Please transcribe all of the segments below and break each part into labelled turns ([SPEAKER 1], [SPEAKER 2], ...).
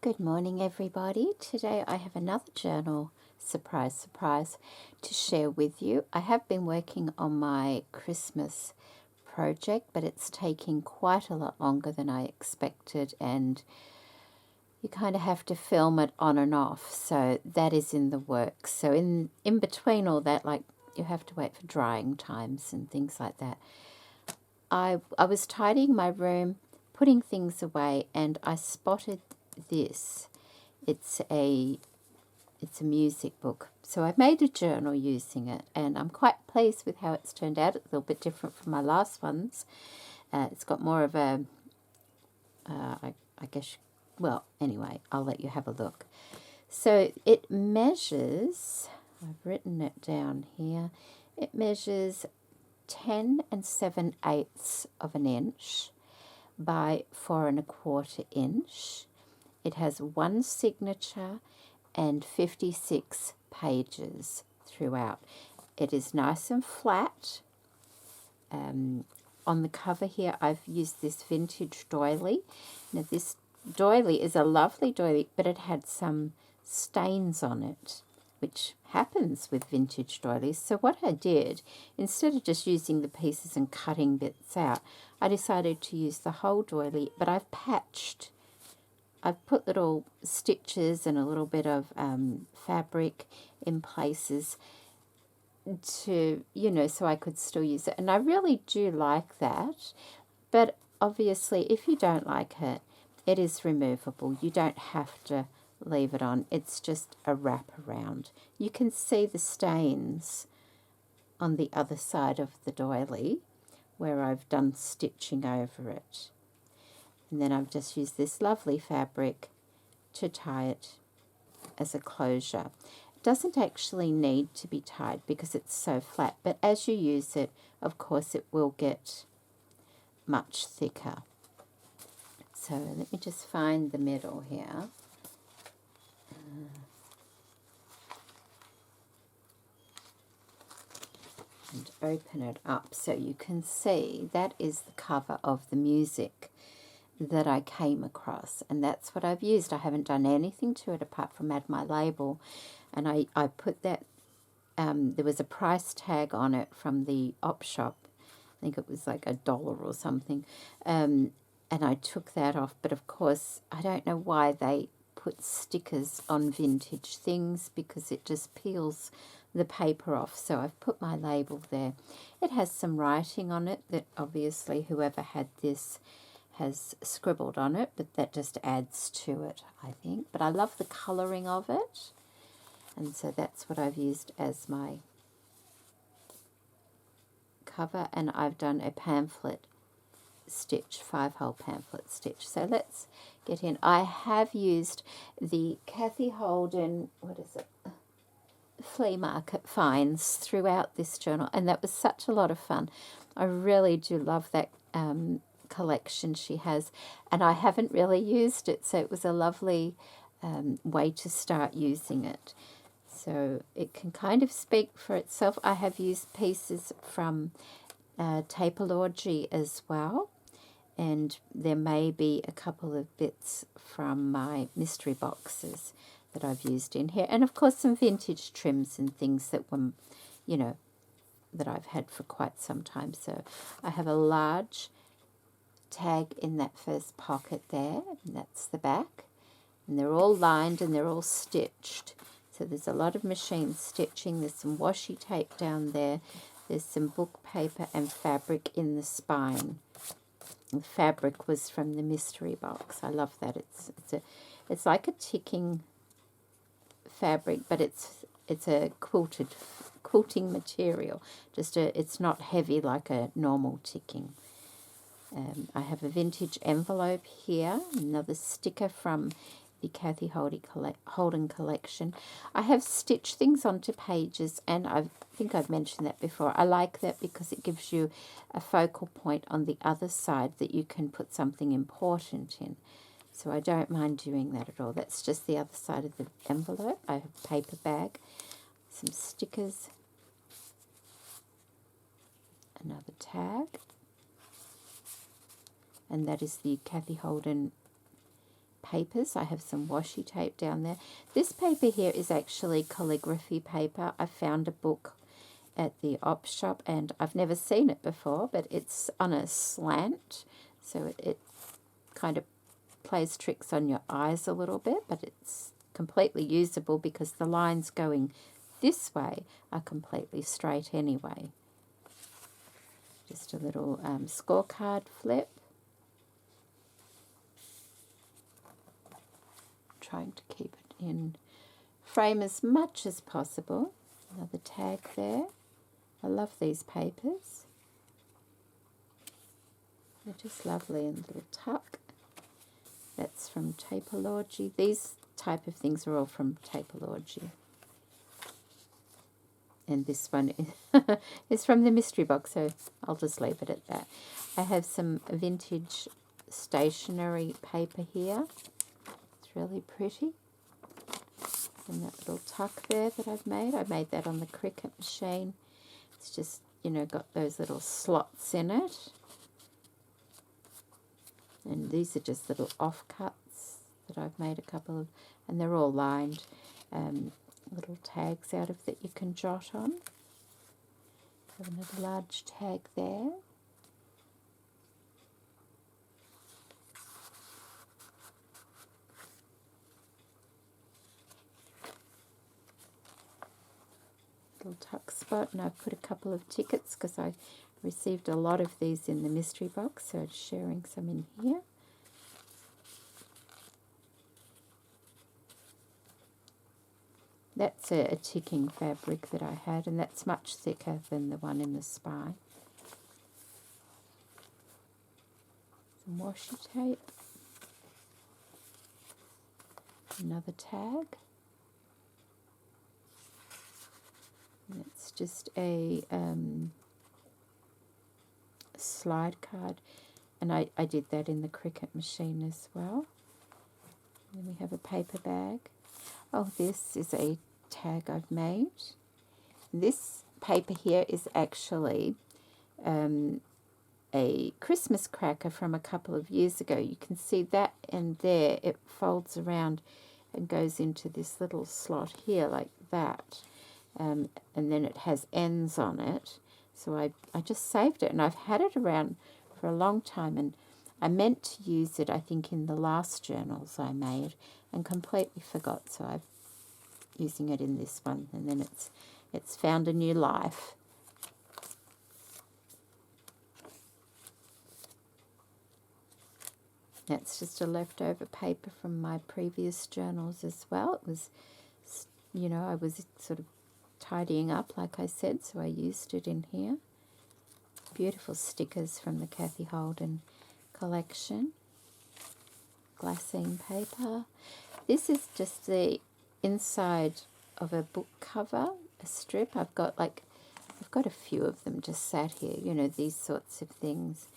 [SPEAKER 1] Good morning, everybody. Today I have another journal, surprise, surprise, to share with you. I have been working on my Christmas project, but it's taking quite a lot longer than I expected, and you kind of have to film it on and off, so that is in the works. So in between all that, like, you have to wait for drying times and things like that. I was tidying my room, putting things away, and I spotted this. It's a music book. So I made a journal using it, and I'm quite pleased with how it's turned out. It's a little bit different from my last ones. It's got more of a, I guess, well, anyway, I'll let you have a look. So it measures, I've written it down here, it measures 10 7/8 of an inch by 4 1/4 inch. It has one signature and 56 pages throughout. It is nice and flat. On the cover here, I've used this vintage doily. Now, this doily is a lovely doily, but it had some stains on it, which happens with vintage doilies. So what I did, instead of just using the pieces and cutting bits out, I decided to use the whole doily, but I've put little stitches and a little bit of fabric in places to, so I could still use it. And I really do like that. But obviously, if you don't like it, it is removable. You don't have to leave it on. It's just a wrap around. You can see the stains on the other side of the doily where I've done stitching over it. And then I've just used this lovely fabric to tie it as a closure. It doesn't actually need to be tied because it's so flat, but as you use it, of course, it will get much thicker. So let me just find the middle here. And open it up so you can see that is the cover of the music that I came across, and that's what I've used. I haven't done anything to it apart from add my label, and I put that, there was a price tag on it from the op shop. I think it was like $1 or something, and I took that off. But of course, I don't know why they put stickers on vintage things, because it just peels the paper off. So I've put my label there. It has some writing on it that obviously whoever had this has scribbled on it, but that just adds to it, I think. But I love the colouring of it, and so that's what I've used as my cover. And I've done a pamphlet stitch, 5-hole pamphlet stitch. So let's get in. I have used the Cathe Holden, what is it, flea market finds throughout this journal, and that was such a lot of fun. I really do love that collection she has, and I haven't really used it, so it was a lovely way to start using it. So it can kind of speak for itself. I have used pieces from Tapology as well, and there may be a couple of bits from my mystery boxes that I've used in here, and of course some vintage trims and things that were, that I've had for quite some time. So I have a large tag in that first pocket there, and that's the back, and they're all lined and they're all stitched. So there's a lot of machine stitching. There's some washi tape down there. There's some book paper and fabric in the spine. The fabric was from the mystery box. I love that. It's like a ticking fabric, but it's a quilting material. It's not heavy like a normal ticking. I have a vintage envelope here, another sticker from the Cathe Holden collection. I have stitched things onto pages, and I think I've mentioned that before. I like that because it gives you a focal point on the other side that you can put something important in. So I don't mind doing that at all. That's just the other side of the envelope. I have a paper bag, some stickers, another tag, and that is the Cathe Holden papers. I have some washi tape down there. This paper here is actually calligraphy paper. I found a book at the op shop and I've never seen it before, but it's on a slant, so it kind of plays tricks on your eyes a little bit, but it's completely usable because the lines going this way are completely straight anyway. Just a little scorecard flip. Trying to keep it in frame as much as possible. Another tag there. I love these papers. They're just lovely, and a little tuck. That's from Tapology. These type of things are all from Tapology. And this one is from the mystery box, so I'll just leave it at that. I have some vintage stationery paper here. It's really pretty. And that little tuck there that I've made. I made that on the Cricut machine. It's just, you know, got those little slots in it. And these are just little offcuts that I've made a couple of, and they're all lined. Little tags out of that you can jot on. Have another large tag there. Little tuck spot, and I've put a couple of tickets because I received a lot of these in the mystery box, so I'm sharing some in here. That's a ticking fabric that I had, and that's much thicker than the one in the spine. Some washi tape. Another tag. And it's just a slide card, and I did that in the Cricut machine as well. And then we have a paper bag. Oh, this is a tag I've made. This paper here is actually a Christmas cracker from a couple of years ago. You can see that, and there it folds around and goes into this little slot here like that. And then it has ends on it. So I just saved it, and I've had it around for a long time, and I meant to use it, I think, in the last journals I made and completely forgot, so I'm using it in this one, and then it's found a new life. That's just a leftover paper from my previous journals as well. It was, you know, I was sort of tidying up, like I said, so I used it in here. Beautiful stickers from the Cathe Holden collection. Glassine paper. This is just the inside of a book cover, a strip. I've got a few of them just sat here, you know, these sorts of things.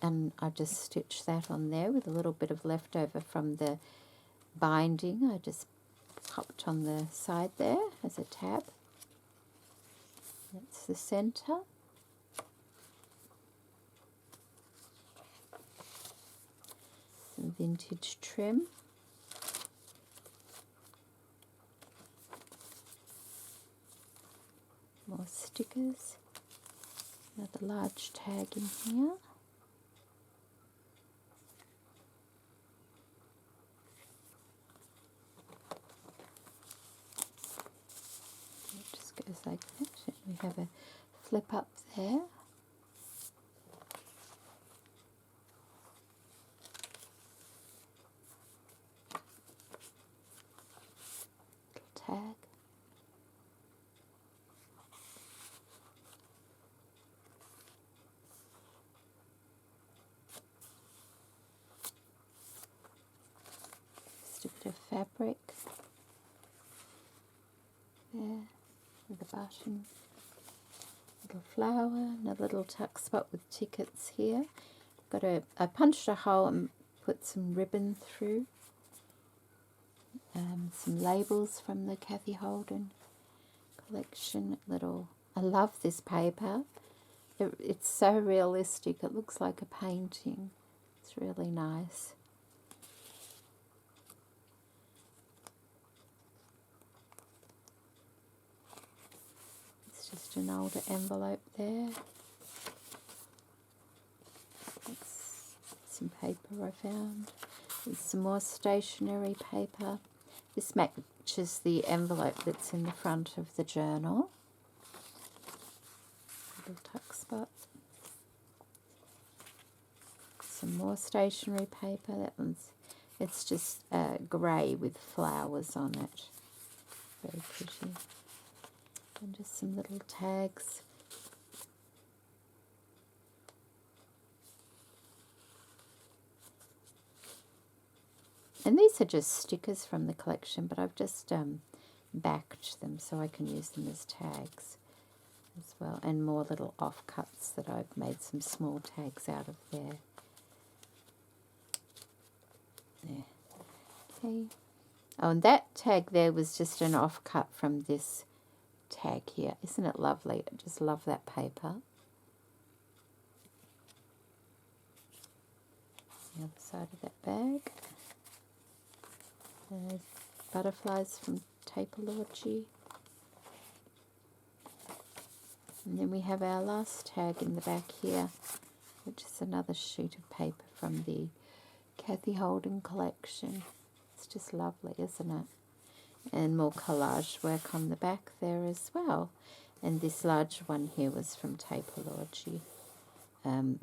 [SPEAKER 1] And I just stitched that on there with a little bit of leftover from the binding. I just popped on the side there as a tab. That's the center. Some vintage trim. More stickers. Another large tag in here. Goes like that. We have a flip up there. Little tag. Just a bit of fabric there. With a button, little flower, another little tuck spot with tickets here. I punched a hole and put some ribbon through. Some labels from the Cathe Holden collection. I love this paper. It's so realistic. It looks like a painting. It's really nice. an older envelope there. That's some paper I found. There's some more stationery paper. This matches the envelope that's in the front of the journal. Little tuck spot. Some more stationery paper. That one's, it's just grey with flowers on it. Very pretty. And just some little tags. And these are just stickers from the collection, but I've just backed them so I can use them as tags as well. And more little offcuts that I've made some small tags out of there. There. Okay. Oh, and that tag there was just an offcut from this tag here. Isn't it lovely? I just love that paper. The other side of that bag. Butterflies from Tapology. And then we have our last tag in the back here, which is another sheet of paper from the Cathe Holden collection. It's just lovely, isn't it? And more collage work on the back there as well. And this large one here was from Tapology,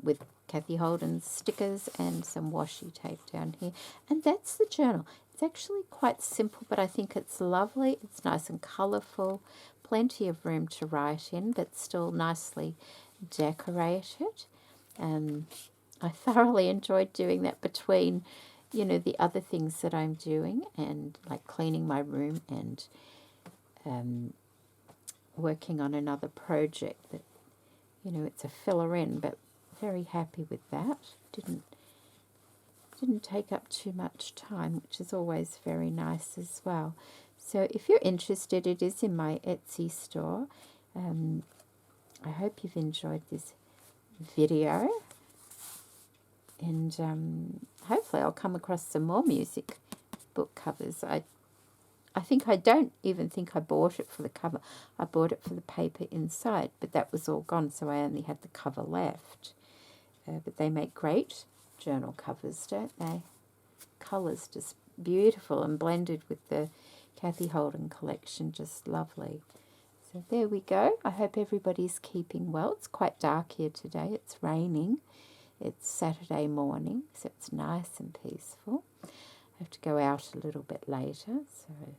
[SPEAKER 1] with Cathe Holden's stickers and some washi tape down here. And that's the journal. It's actually quite simple, but I think it's lovely. It's nice and colourful, plenty of room to write in, but still nicely decorated. I thoroughly enjoyed doing that between, you know, the other things that I'm doing, and like cleaning my room and working on another project that, you know, it's a filler in, but very happy with that. Didn't take up too much time, which is always very nice as well. So if you're interested, it is in my Etsy store. I hope you've enjoyed this video, and hopefully I'll come across some more music book covers. I don't even think I bought it for the cover. I bought it for the paper inside, but that was all gone, so I only had the cover left. But they make great journal covers, don't they? Colours just beautiful and blended with the Cathe Holden collection, just lovely. So there we go. I hope everybody's keeping well. It's quite dark here today. It's raining. It's Saturday morning, so it's nice and peaceful. I have to go out a little bit later, so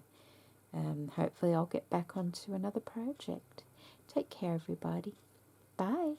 [SPEAKER 1] hopefully I'll get back onto another project. Take care, everybody. Bye.